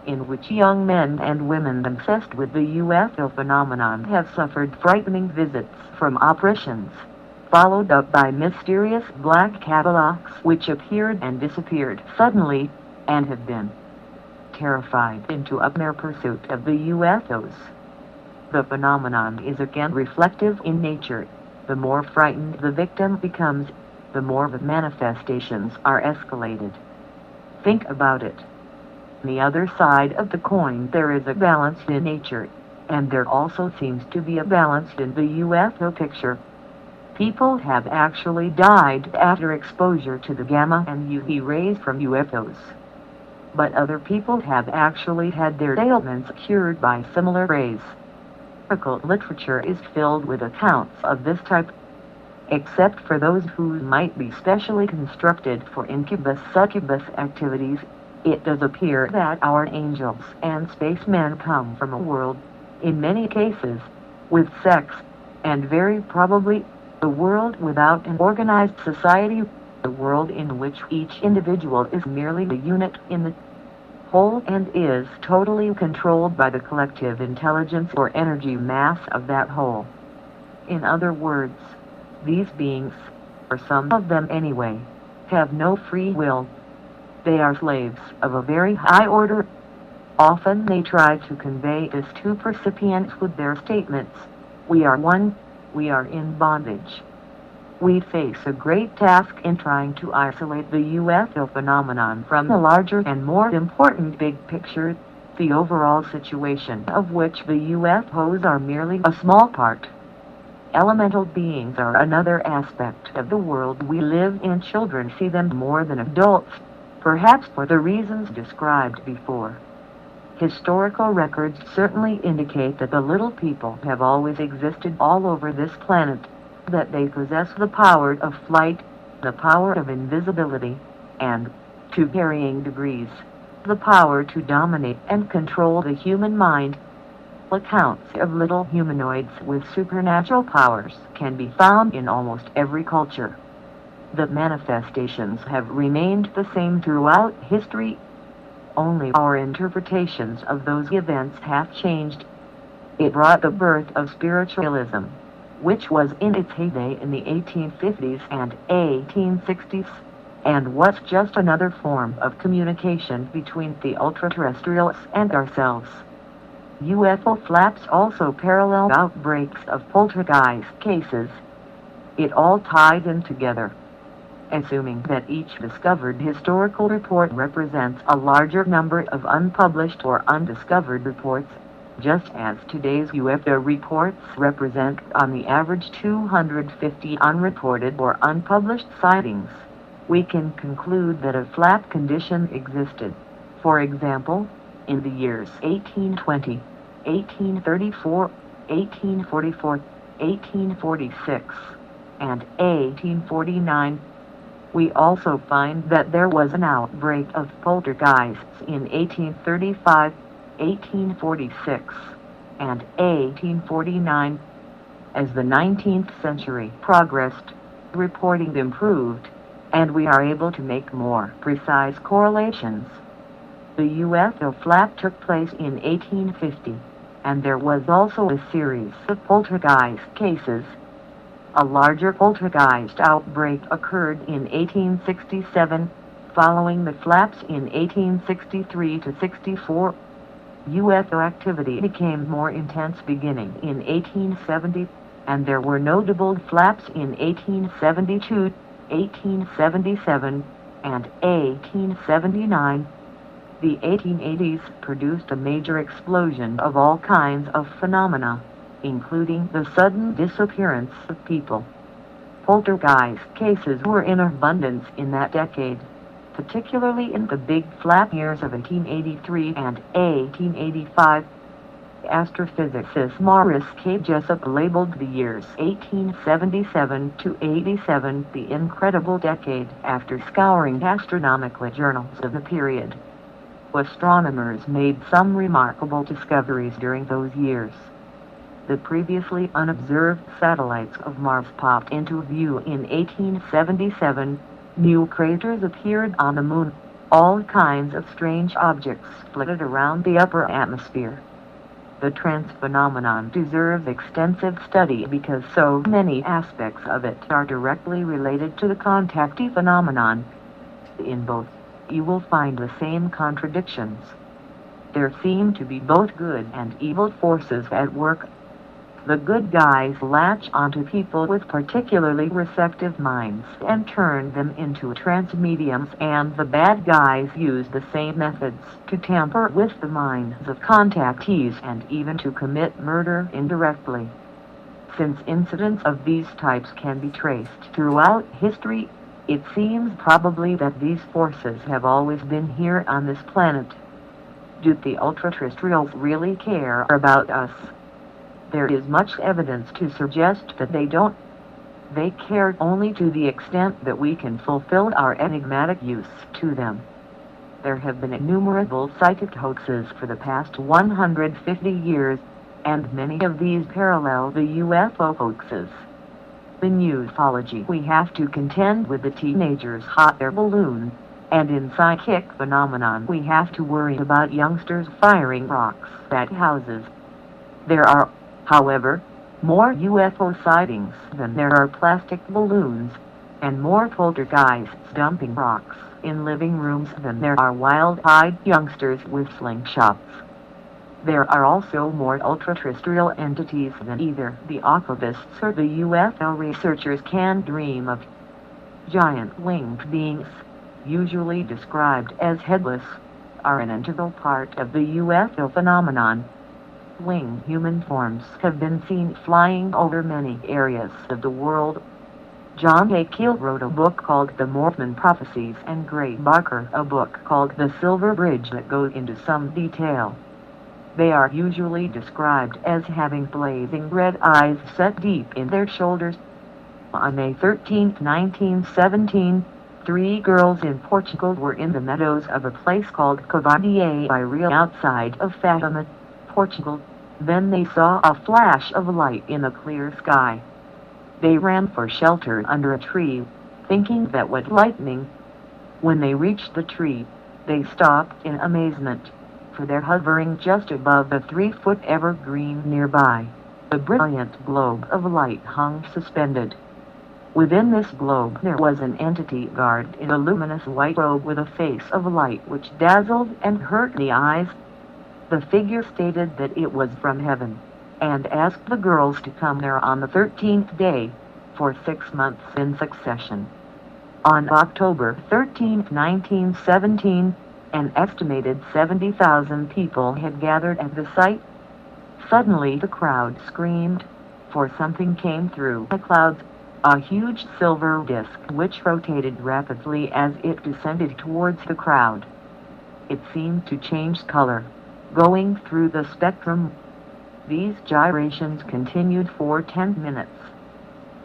in which young men and women obsessed with the UFO phenomenon have suffered frightening visits from apparitions, followed up by mysterious black Cadillacs which appeared and disappeared suddenly, and have been terrified into a mere pursuit of the UFOs. The phenomenon is again reflective in nature. The more frightened the victim becomes, the more the manifestations are escalated. Think about it. On the other side of the coin there is a balance in nature, and there also seems to be a balance in the UFO picture. People have actually died after exposure to the gamma and UV rays from UFOs. But other people have actually had their ailments cured by similar rays. Occult literature is filled with accounts of this type. Except for those who might be specially constructed for incubus-succubus activities, it does appear that our angels and spacemen come from a world, in many cases, with sex, and very probably, a world without an organized society, a world in which each individual is merely a unit in the whole and is totally controlled by the collective intelligence or energy mass of that whole. In other words, these beings, or some of them anyway, have no free will. They are slaves of a very high order. Often they try to convey this to recipients with their statements, "We are one, we are in bondage." We face a great task in trying to isolate the UFO phenomenon from the larger and more important big picture, the overall situation of which the UFOs are merely a small part. Elemental beings are another aspect of the world we live in. Children see them more than adults, perhaps for the reasons described before. Historical records certainly indicate that the little people have always existed all over this planet, that they possess the power of flight, the power of invisibility, and, to varying degrees, the power to dominate and control the human mind. Accounts of little humanoids with supernatural powers can be found in almost every culture. The manifestations have remained the same throughout history. Only our interpretations of those events have changed. It brought the birth of spiritualism, which was in its heyday in the 1850s and 1860s, and was just another form of communication between the ultra-terrestrials and ourselves. UFO flaps also parallel outbreaks of poltergeist cases. It all ties in together. Assuming that each discovered historical report represents a larger number of unpublished or undiscovered reports, just as today's UFO reports represent on the average 250 unreported or unpublished sightings, we can conclude that a flap condition existed. For example, in the years 1820, 1834, 1844, 1846, and 1849, we also find that there was an outbreak of poltergeists in 1835, 1846, and 1849. As the 19th century progressed, reporting improved, and we are able to make more precise correlations. The UFO flap took place in 1850, and there was also a series of poltergeist cases. A larger poltergeist outbreak occurred in 1867, following the flaps in 1863 to 64. UFO activity became more intense beginning in 1870, and there were notable flaps in 1872, 1877, and 1879. The 1880s produced a major explosion of all kinds of phenomena, including the sudden disappearance of people. Poltergeist cases were in abundance in that decade, particularly in the big flap years of 1883 and 1885. Astrophysicist Morris K. Jessup labeled the years 1877 to 87 the incredible decade after scouring astronomical journals of the period. Astronomers made some remarkable discoveries during those years. The previously unobserved satellites of Mars popped into view in 1877, new craters appeared on the Moon, All kinds of strange objects flitted around the upper atmosphere. The trance phenomenon deserves extensive study because so many aspects of it are directly related to the contactee phenomenon. In both, you will find the same contradictions. There seem to be both good and evil forces at work. The good guys latch onto people with particularly receptive minds and turn them into trance mediums, and the bad guys use the same methods to tamper with the minds of contactees and even to commit murder indirectly. Since incidents of these types can be traced throughout history, it seems probably that these forces have always been here on this planet. Do the ultra-terrestrials really care about us? There is much evidence to suggest that they don't. They care only to the extent that we can fulfill our enigmatic use to them. There have been innumerable psychic hoaxes for the past 150 years, and many of these parallel the UFO hoaxes. In ufology, we have to contend with the teenagers' hot air balloon, and in psychic phenomenon we have to worry about youngsters firing rocks at houses. There are, however, more UFO sightings than there are plastic balloons, and more poltergeists dumping rocks in living rooms than there are wild-eyed youngsters with slingshots. There are also more ultra-terrestrial entities than either the occultists or the UFO researchers can dream of. Giant winged beings, usually described as headless, are an integral part of the UFO phenomenon. Winged human forms have been seen flying over many areas of the world. John O.H.Kryll wrote a book called The Mormon Prophecies, and Gray Barker a book called The Silver Bridge that goes into some detail. They are usually described as having blazing red eyes set deep in their shoulders. On May 13, 1917, 3 girls in Portugal were in the meadows of a place called Cavadier by Rio outside of Fatima, Portugal. Then they saw a flash of light in the clear sky. They ran for shelter under a tree, thinking that was lightning. When they reached the tree, they stopped in amazement, for they're hovering just above a 3-foot evergreen nearby. A brilliant globe of light hung suspended. Within this globe there was an entity garbed in a luminous white robe with a face of light which dazzled and hurt the eyes. The figure stated that it was from heaven, and asked the girls to come there on the 13th day, for 6 months in succession. On October 13, 1917, an estimated 70,000 people had gathered at the site. Suddenly the crowd screamed, for something came through the clouds, a huge silver disc which rotated rapidly as it descended towards the crowd. It seemed to change color, going through the spectrum. These gyrations continued for 10 minutes.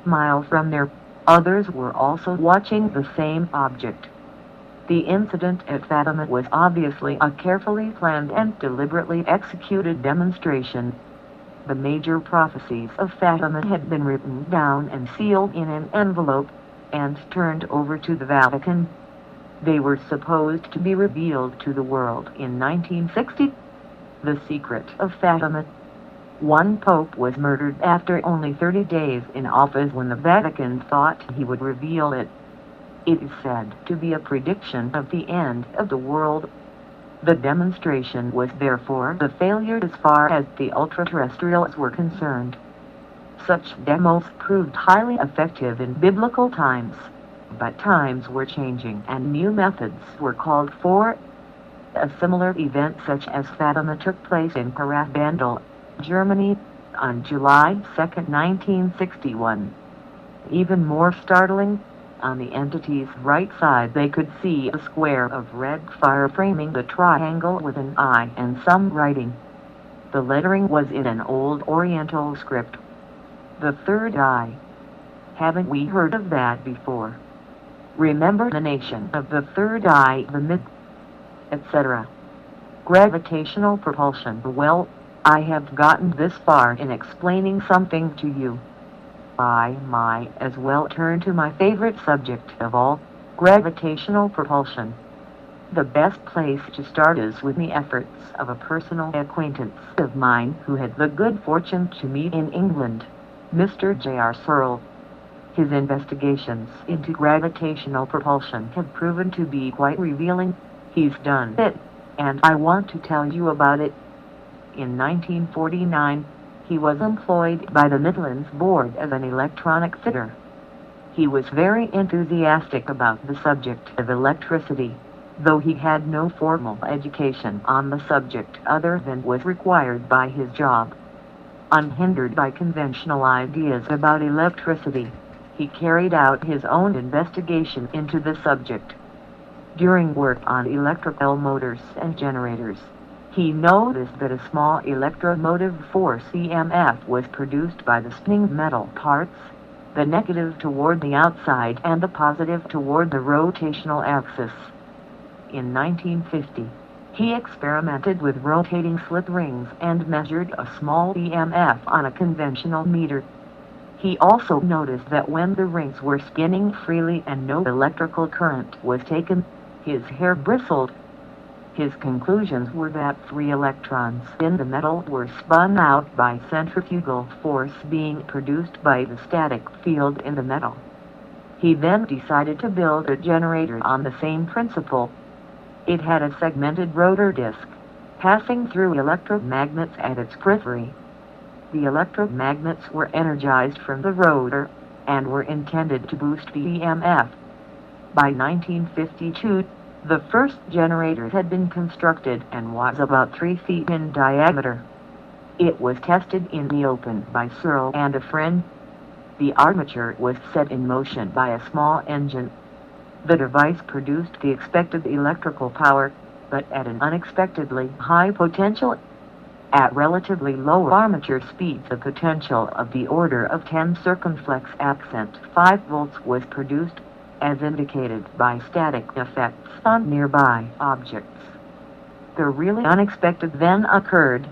Miles from there, others were also watching the same object. The incident at Fatima was obviously a carefully planned and deliberately executed demonstration. The major prophecies of Fatima had been written down and sealed in an envelope, and turned over to the Vatican. They were supposed to be revealed to the world in 1960. The secret of Fatima. One pope was murdered after only 30 days in office when the Vatican thought he would reveal it. It is said to be a prediction of the end of the world. The demonstration was therefore a failure as far as the ultra-terrestrials were concerned. Such demos proved highly effective in biblical times, but times were changing and new methods were called for. A similar event such as Fatima took place in Karabandal, Germany, on July 2, 1961. Even more startling, on the entity's right side they could see a square of red fire framing the triangle with an eye and some writing. The lettering was in an old Oriental script. The third eye. Haven't we heard of that before? Remember the nation of the third eye, the myth, etc. Gravitational propulsion. Well, I have gotten this far in explaining something to you. I might as well turn to my favorite subject of all, gravitational propulsion. The best place to start is with the efforts of a personal acquaintance of mine who had the good fortune to meet in England, Mr. J.R. Searle. His investigations into gravitational propulsion have proven to be quite revealing. He's done it, and I want to tell you about it. In 1949, he was employed by the Midlands Board as an electronic fitter. He was very enthusiastic about the subject of electricity, though he had no formal education on the subject other than was required by his job. Unhindered by conventional ideas about electricity, he carried out his own investigation into the subject. During work on electrical motors and generators, he noticed that a small electromotive force EMF was produced by the spinning metal parts, the negative toward the outside and the positive toward the rotational axis. In 1950, he experimented with rotating slip rings and measured a small EMF on a conventional meter. He also noticed that when the rings were spinning freely and no electrical current was taken, his hair bristled. His conclusions were that free electrons in the metal were spun out by centrifugal force being produced by the static field in the metal. He then decided to build a generator on the same principle. It had a segmented rotor disc, passing through electromagnets at its periphery. The electromagnets were energized from the rotor, and were intended to boost the EMF. By 1952, the first generator had been constructed and was about 3 feet in diameter. It was tested in the open by Searle and a friend. The armature was set in motion by a small engine. The device produced the expected electrical power, but at an unexpectedly high potential. At relatively low armature speeds, a potential of the order of 10 circumflex accent 5 volts was produced, as indicated by static effects on nearby objects. The really unexpected then occurred.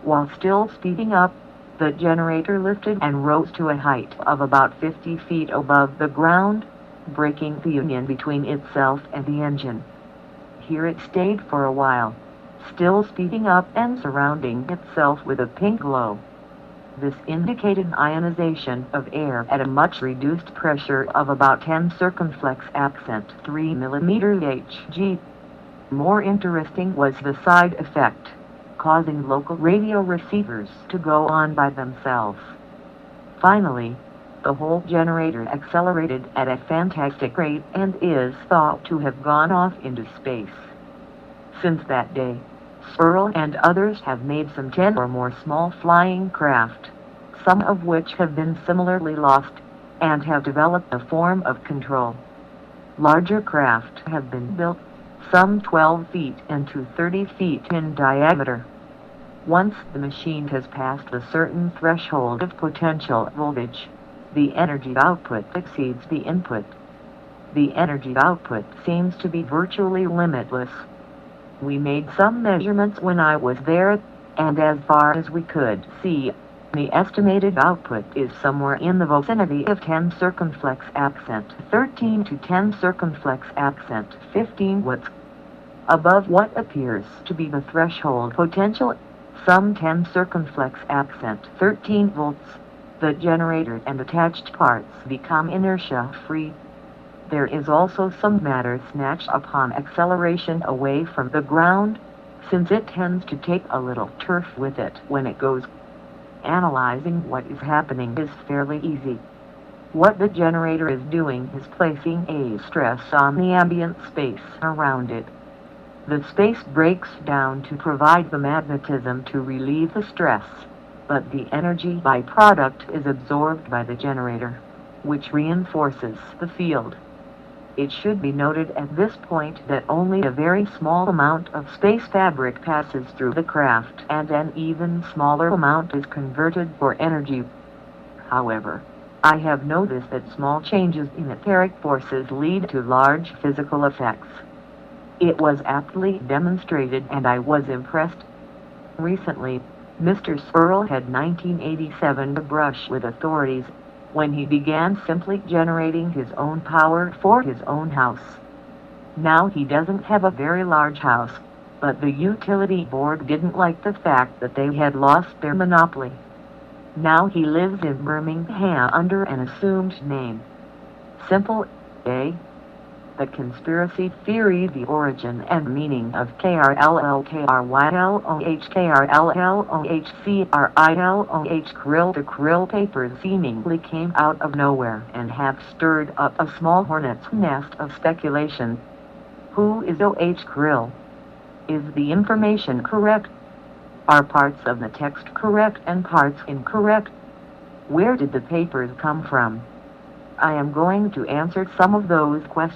While still speeding up, the generator lifted and rose to a height of about 50 feet above the ground, breaking the union between itself and the engine. Here it stayed for a while, still speeding up and surrounding itself with a pink glow. This indicated ionization of air at a much reduced pressure of about 10 circumflex accent 3 mm Hg. More interesting was the side effect, causing local radio receivers to go on by themselves. Finally, the whole generator accelerated at a fantastic rate and is thought to have gone off into space. Since that day, Searle and others have made some 10 or more small flying craft, some of which have been similarly lost, and have developed a form of control. Larger craft have been built, some 12 feet and to 30 feet in diameter. Once the machine has passed a certain threshold of potential voltage, the energy output exceeds the input. The energy output seems to be virtually limitless. We made some measurements when I was there, and as far as we could see, the estimated output is somewhere in the vicinity of 10 circumflex accent 13 to 10 circumflex accent 15 watts. Above what appears to be the threshold potential, some 10 circumflex accent 13 volts, the generator and attached parts become inertia-free. There is also some matter snatched upon acceleration away from the ground, since it tends to take a little turf with it when it goes. Analyzing what is happening is fairly easy. What the generator is doing is placing a stress on the ambient space around it. The space breaks down to provide the magnetism to relieve the stress, but the energy byproduct is absorbed by the generator, which reinforces the field. It should be noted at this point that only a very small amount of space fabric passes through the craft, and an even smaller amount is converted for energy. However, I have noticed that small changes in etheric forces lead to large physical effects. It was aptly demonstrated and I was impressed. Recently, Mr. Searle had 1987 to brush with authorities, when he began simply generating his own power for his own house. Now he doesn't have a very large house, but the utility board didn't like the fact that they had lost their monopoly. Now he lives in Birmingham under an assumed name. Simple, eh? The conspiracy theory, the origin and meaning of O.H.Kryll. The Kryll papers seemingly came out of nowhere and have stirred up a small hornet's nest of speculation. Who is O.H.Kryll? Is the information correct? Are parts of the text correct and parts incorrect? Where did the papers come from? I am going to answer some of those questions.